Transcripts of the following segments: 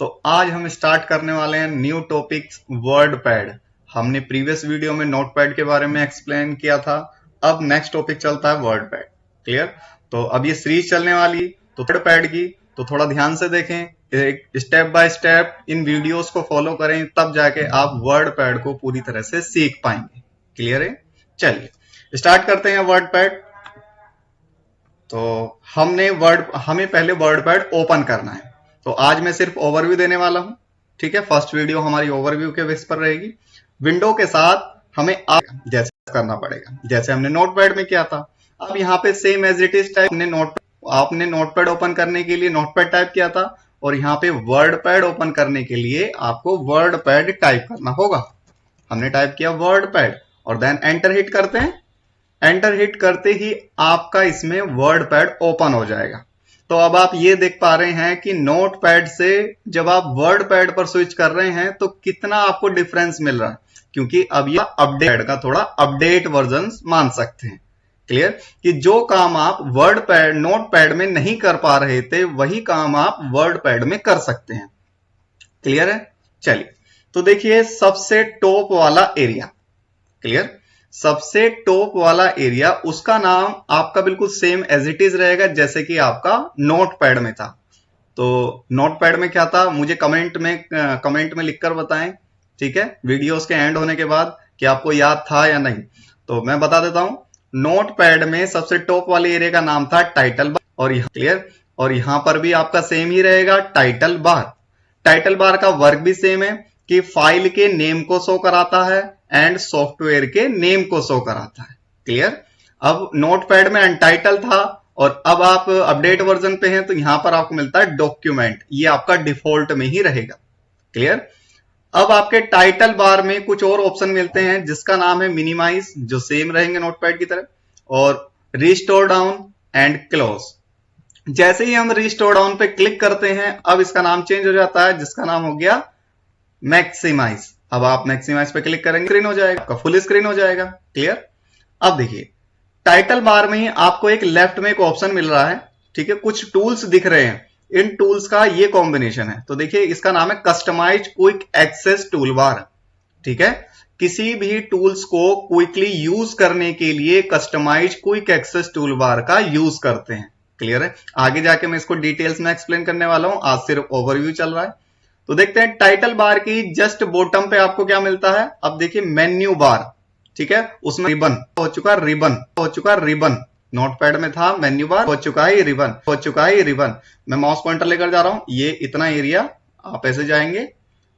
तो आज हम स्टार्ट करने वाले हैं न्यू टॉपिक्स वर्ड पैड। हमने प्रीवियस वीडियो में नोट पैड के बारे में एक्सप्लेन किया था। अब नेक्स्ट टॉपिक चलता है वर्ड पैड। क्लियर? तो अब ये सीरीज चलने वाली तो वर्ड पैड की, तो थोड़ा ध्यान से देखें, एक step by step in videos को फॉलो करें, तब जाके आप वर्ड पैड को पूरी तरह से सीख पाएंगे। क्लियर है? चलिए स्टार्ट करते हैं वर्ड पैड। तो हमें पहले वर्ड पैड ओपन करना है। तो आज मैं सिर्फ ओवरव्यू देने वाला हूं। ठीक है, फर्स्ट वीडियो हमारी ओवरव्यू के बेस पर रहेगी। विंडो के साथ हमें जैसे करना पड़ेगा जैसे हमने नोटपैड में किया था। अब यहाँ पे same as it is type आपने नोटपैड ओपन करने के लिए नोटपैड टाइप किया था, और यहाँ पे वर्ड पैड ओपन करने के लिए आपको वर्ड पैड टाइप करना होगा। हमने टाइप किया वर्ड पैड और देन एंटर हिट करते हैं। एंटर हिट करते ही आपका इसमें वर्ड पैड ओपन हो जाएगा। तो अब आप ये देख पा रहे हैं कि नोट पैड से जब आप वर्ड पैड पर स्विच कर रहे हैं तो कितना आपको डिफरेंस मिल रहा है, क्योंकि अब ये अपडेट का थोड़ा अपडेट वर्जन मान सकते हैं। क्लियर? कि जो काम आप वर्ड पैड नोट पैड में नहीं कर पा रहे थे वही काम आप वर्ड पैड में कर सकते हैं। क्लियर है? चलिए तो देखिए सबसे टॉप वाला एरिया, क्लियर, सबसे टॉप वाला एरिया, उसका नाम आपका बिल्कुल सेम एज इट इज रहेगा जैसे कि आपका नोटपैड में था। तो नोटपैड में क्या था मुझे कमेंट में लिखकर बताएं। ठीक है, वीडियोस के एंड होने के बाद कि आपको याद था या नहीं। तो मैं बता देता हूं, नोटपैड में सबसे टॉप वाले एरिया का नाम था टाइटल बार, और यहाँ क्लियर, और यहां पर भी आपका सेम ही रहेगा टाइटल बार। टाइटल बार का वर्क भी सेम है कि फाइल के नेम को शो कराता है एंड सॉफ्टवेयर के नेम को शो कराता है। क्लियर? अब नोटपैड में अनटाइटल था और अब आप अपडेट वर्जन पे हैं तो यहां पर आपको मिलता है डॉक्यूमेंट, ये आपका डिफॉल्ट में ही रहेगा। क्लियर? अब आपके टाइटल बार में कुछ और ऑप्शन मिलते हैं जिसका नाम है मिनिमाइज, जो सेम रहेंगे नोटपैड की तरह, और रिस्टोर डाउन एंड क्लोज। जैसे ही हम रिस्टोर डाउन पे क्लिक करते हैं अब इसका नाम चेंज हो जाता है, जिसका नाम हो गया मैक्सिमाइज। अब आप मैक्सिमाइज पे क्लिक करेंगे, स्क्रीन हो जाएगा, आपका फुल स्क्रीन हो जाएगा। क्लियर? अब देखिए टाइटल बार में ही आपको एक लेफ्ट में एक ऑप्शन मिल रहा है। ठीक है, कुछ टूल्स दिख रहे हैं, इन टूल्स का ये कॉम्बिनेशन है। तो देखिए इसका नाम है customise quick access toolbar. ठीक है, किसी भी टूल्स को क्विकली यूज करने के लिए customise quick access toolbar का यूज करते हैं। क्लियर है? आगे जाके मैं इसको डिटेल्स में एक्सप्लेन करने वाला हूं, आज सिर्फ ओवरव्यू चल रहा है। तो देखते हैं टाइटल बार की जस्ट बॉटम पे आपको क्या मिलता है। अब देखिए मेन्यू बार, ठीक है, उसमें रिबन हो चुका रिबन नोटपैड में था, मेन्यू बार हो चुका है रिबन। मैं माउस पॉइंटर लेकर जा रहा हूं, ये इतना एरिया आप ऐसे जाएंगे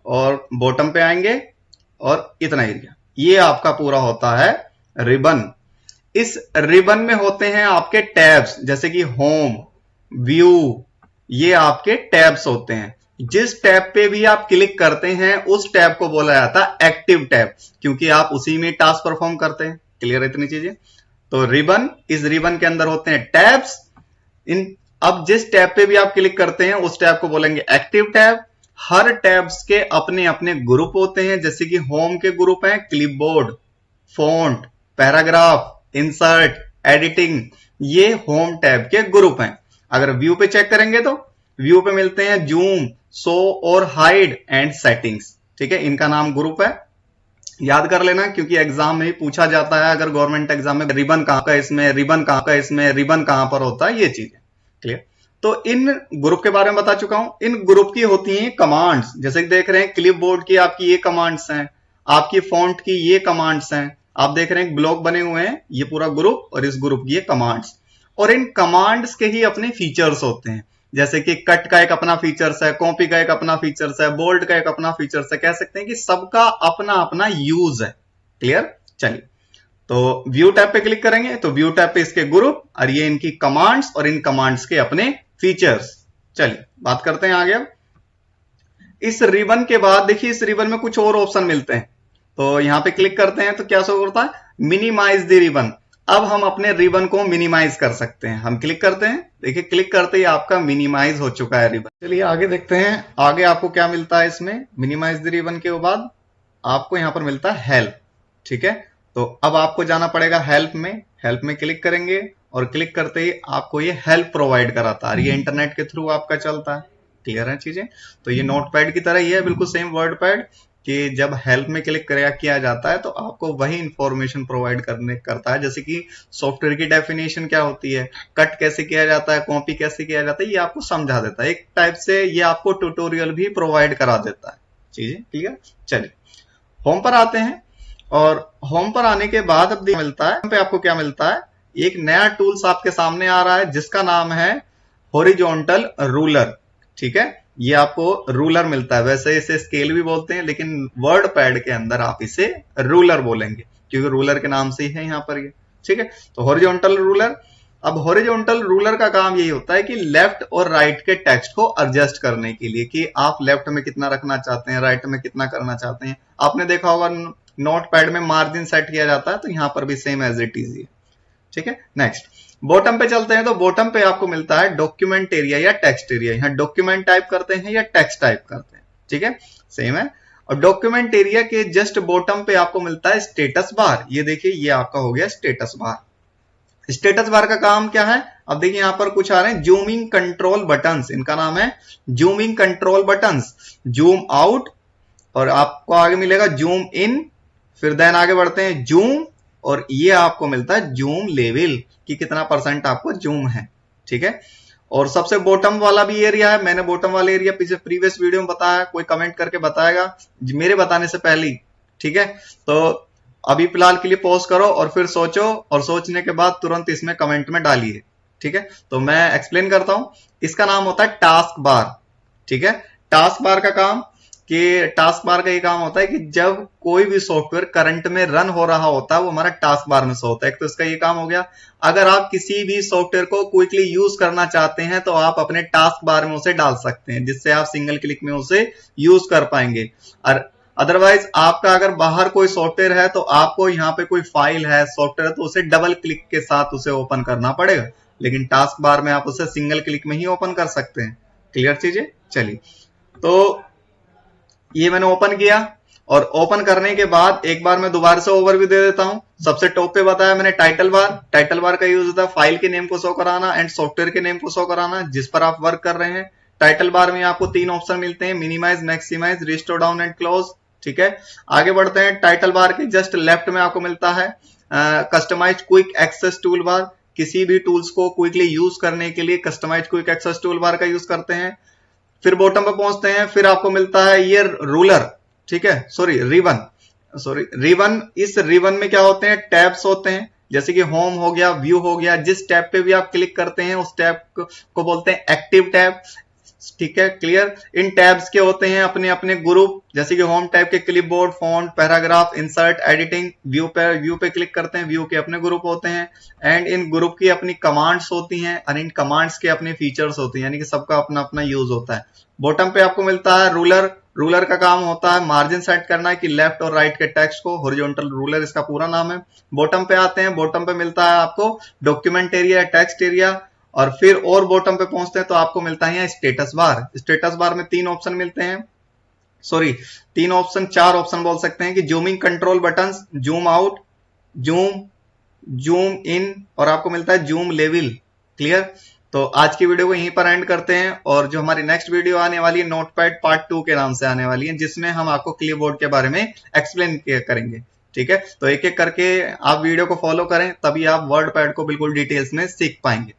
और बॉटम पे आएंगे और इतना एरिया, ये आपका पूरा होता है रिबन। इस रिबन में होते हैं आपके टैब्स, जैसे कि होम, व्यू, ये आपके टैब्स होते हैं। जिस टैब पे भी आप क्लिक करते हैं उस टैब को बोला जाता है एक्टिव टैब, क्योंकि आप उसी में टास्क परफॉर्म करते हैं। क्लियर है इतनी चीजें? तो रिबन, इस रिबन के अंदर होते हैं टैब्स। अब जिस टैब पे भी आप क्लिक करते हैं उस टैब को बोलेंगे एक्टिव टैब। हर टैब्स के अपने अपने ग्रुप होते हैं, जैसे कि होम के ग्रुप हैं clipboard, font, paragraph, insert, editing, ये होम टैब के ग्रुप हैं। अगर व्यू पे चेक करेंगे तो व्यू पे मिलते हैं जूम, शो और हाइड एंड सेटिंग्स। ठीक है, इनका नाम ग्रुप है, याद कर लेना क्योंकि एग्जाम में ही पूछा जाता है। अगर गवर्नमेंट एग्जाम में रिबन कहां का इसमें, रिबन कहां का इसमें, रिबन कहां पर होता है, ये चीजें। क्लियर? तो इन ग्रुप के बारे में बता चुका हूं। इन ग्रुप की होती हैं कमांड्स, जैसे कि देख रहे हैं क्लिपबोर्ड की आपकी ये कमांड्स हैं, आपकी फॉन्ट की ये कमांड्स हैं, आप देख रहे हैं ब्लॉक बने हुए हैं, ये पूरा ग्रुप, और इस ग्रुप की ये कमांड्स। और इन कमांड्स के ही अपने फीचर्स होते हैं, जैसे कि कट का एक अपना फीचर्स है, कॉपी का एक अपना फीचर्स है, बोल्ड का एक अपना फीचर्स है। कह सकते हैं कि सबका अपना अपना यूज है। क्लियर? चलिए तो व्यू टैब पे क्लिक करेंगे तो व्यू टैब पे इसके ग्रुप और ये इनकी कमांड्स और इन कमांड्स के अपने फीचर्स। चलिए बात करते हैं आगे। इस रिबन के बाद देखिए इस रिबन में कुछ और ऑप्शन मिलते हैं। तो यहां पे क्लिक करते हैं तो क्या शो करता है, मिनिमाइज द रिबन। अब हम अपने रिबन को मिनिमाइज कर सकते हैं। हम क्लिक करते हैं, देखिए क्लिक करते ही आपका मिनिमाइज हो चुका है रिबन। चलिए आगे देखते हैं, आगे आपको क्या मिलता है इसमें। मिनिमाइज द रिबन के बाद आपको यहां पर मिलता है हेल्प। ठीक है, तो अब आपको जाना पड़ेगा हेल्प में क्लिक करेंगे और क्लिक करते ही आपको ये हेल्प प्रोवाइड कराता है। ये इंटरनेट के थ्रू आपका चलता है। क्लियर है चीजें। तो ये नोटपैड की तरह ही है, बिल्कुल सेम वर्ड पैड, कि जब हेल्प में क्लिक किया जाता है तो आपको वही इंफॉर्मेशन प्रोवाइड करता है, जैसे कि सॉफ्टवेयर की डेफिनेशन क्या होती है, कट कैसे किया जाता है, कॉपी कैसे किया जाता है, ये आपको समझा देता है। एक टाइप से ये आपको ट्यूटोरियल भी प्रोवाइड करा देता है। चीजें क्लियर। चलिए होम पर आते हैं, और होम पर आने के बाद अब मिलता है पे आपको क्या मिलता है, एक नया टूल्स आपके सामने आ रहा है जिसका नाम है हॉरिजॉन्टल रूलर। ठीक है, ये आपको रूलर मिलता है, वैसे इसे स्केल भी बोलते हैं लेकिन वर्ड पैड के अंदर आप इसे रूलर बोलेंगे क्योंकि रूलर के नाम से ही है यहाँ पर ये। ठीक है, तो हॉरिजॉन्टल रूलर। अब हॉरिजॉन्टल रूलर का काम यही होता है कि लेफ्ट और राइट के टेक्स्ट को एडजस्ट करने के लिए, कि आप लेफ्ट में कितना रखना चाहते हैं, राइट में कितना करना चाहते हैं। आपने देखा होगा नोट पैड में मार्जिन सेट किया जाता है, तो यहां पर भी सेम एज इट इज है। ठीक है, नेक्स्ट बॉटम पे चलते हैं। तो बॉटम पे आपको मिलता है डॉक्यूमेंट एरिया या टेक्स्ट एरिया। यहाँ डॉक्यूमेंट टाइप करते हैं या टेक्स्ट टाइप करते हैं। ठीक है, सेम है। और डॉक्यूमेंट एरिया के जस्ट बॉटम पे आपको मिलता है स्टेटस बार। ये देखिए, ये आपका हो गया स्टेटस बार। स्टेटस बार का काम क्या है, अब देखिए यहां पर कुछ आ रहे हैं जूमिंग कंट्रोल बटन्स, इनका नाम है zooming control buttons. Zoom out, और आपको आगे मिलेगा जूम इन, फिर देन आगे बढ़ते हैं जूम, और ये आपको मिलता है जूम लेवल, कि कितना परसेंट आपको जूम है। ठीक है, और सबसे बॉटम वाला भी एरिया है, मैंने बॉटम वाला एरिया पीछे प्रीवियस वीडियो में बताया, कोई कमेंट करके बताएगा मेरे बताने से पहले। ठीक है, तो अभी फिलहाल के लिए पॉज करो और फिर सोचो, और सोचने के बाद तुरंत इसमें कमेंट में डालिए। ठीक है, तो मैं एक्सप्लेन करता हूं। इसका नाम होता है टास्क बार। ठीक है, टास्क बार का काम, कि टास्क बार का ये काम होता है कि जब कोई भी सॉफ्टवेयर करंट में रन हो रहा होता है वो हमारा टास्क बार में शो होता है। एक तो इसका ये काम हो गया। अगर आप किसी भी सॉफ्टवेयर को क्विकली यूज करना चाहते हैं तो आप अपने टास्क बार में उसे डाल सकते हैं, जिससे आप सिंगल क्लिक में उसे यूज कर पाएंगे। और अदरवाइज आपका अगर बाहर कोई सॉफ्टवेयर है तो आपको यहाँ पे कोई फाइल है, सॉफ्टवेयर है, तो उसे डबल क्लिक के साथ उसे ओपन करना पड़ेगा, लेकिन टास्क बार में आप उसे सिंगल क्लिक में ही ओपन कर सकते हैं। क्लियर चीजें। चलिए, तो ये मैंने ओपन किया, और ओपन करने के बाद एक बार मैं दोबारा से ओवरव्यू दे देता हूं। सबसे टॉप पे बताया मैंने टाइटल बार। टाइटल बार का यूज होता है फाइल के नेम को शो कराना एंड सॉफ्टवेयर के नेम को शो कराना जिस पर आप वर्क कर रहे हैं। टाइटल बार में आपको 3 ऑप्शन मिलते हैं, minimise, maximise, restore down and close. ठीक है, आगे बढ़ते हैं। टाइटल बार के जस्ट लेफ्ट में आपको मिलता है customise quick access toolbar. किसी भी टूल्स को क्विकली यूज करने के लिए customise quick access toolbar का यूज करते हैं। फिर बॉटम पे पहुंचते हैं, फिर आपको मिलता है ये रूलर। ठीक है, रिबन। इस रिबन में क्या होते हैं, टैब्स होते हैं, जैसे कि होम हो गया, व्यू हो गया। जिस टैब पे भी आप क्लिक करते हैं उस टैब को बोलते हैं एक्टिव टैब। ठीक है, क्लियर। इन टैब्स के होते हैं अपने अपने ग्रुप, जैसे कि होम टैब के clipboard, font, paragraph, insert, editing. View पे क्लिक करते हैं, व्यू के अपने ग्रुप होते हैं, एंड इन ग्रुप की अपनी कमांड्स होती हैं, और इन कमांड्स के अपने फीचर्स होते हैं, यानी कि सबका अपना अपना यूज होता है। बॉटम पे आपको मिलता है रूलर। रूलर का काम होता है मार्जिन सेट करना है कि लेफ्ट और राइट के टेक्स्ट को। हॉरिजॉन्टल रूलर इसका पूरा नाम है। बॉटम पे आते हैं, बॉटम पे मिलता है आपको डॉक्यूमेंट एरिया, टेक्स्ट एरिया, और फिर और बॉटम पे पहुंचते हैं तो आपको मिलता है स्टेटस बार। स्टेटस बार में 3 ऑप्शन मिलते हैं, 4 ऑप्शन बोल सकते हैं, कि zooming control buttons, zoom out, zoom in, और आपको मिलता है जूम लेवल। क्लियर। तो आज की वीडियो को यहीं पर एंड करते हैं, और जो हमारी नेक्स्ट वीडियो आने वाली है नोटपैड पार्ट 2 के नाम से आने वाली है, जिसमें हम आपको क्लिपबोर्ड के बारे में एक्सप्लेन करेंगे। ठीक है, तो एक एक करके आप वीडियो को फॉलो करें, तभी आप वर्ड पैड को बिल्कुल डिटेल्स में सीख पाएंगे।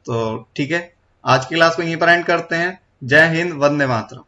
तो ठीक है, आज की क्लास को यहीं पर एंड करते हैं। जय हिंद, वंदे मातरम।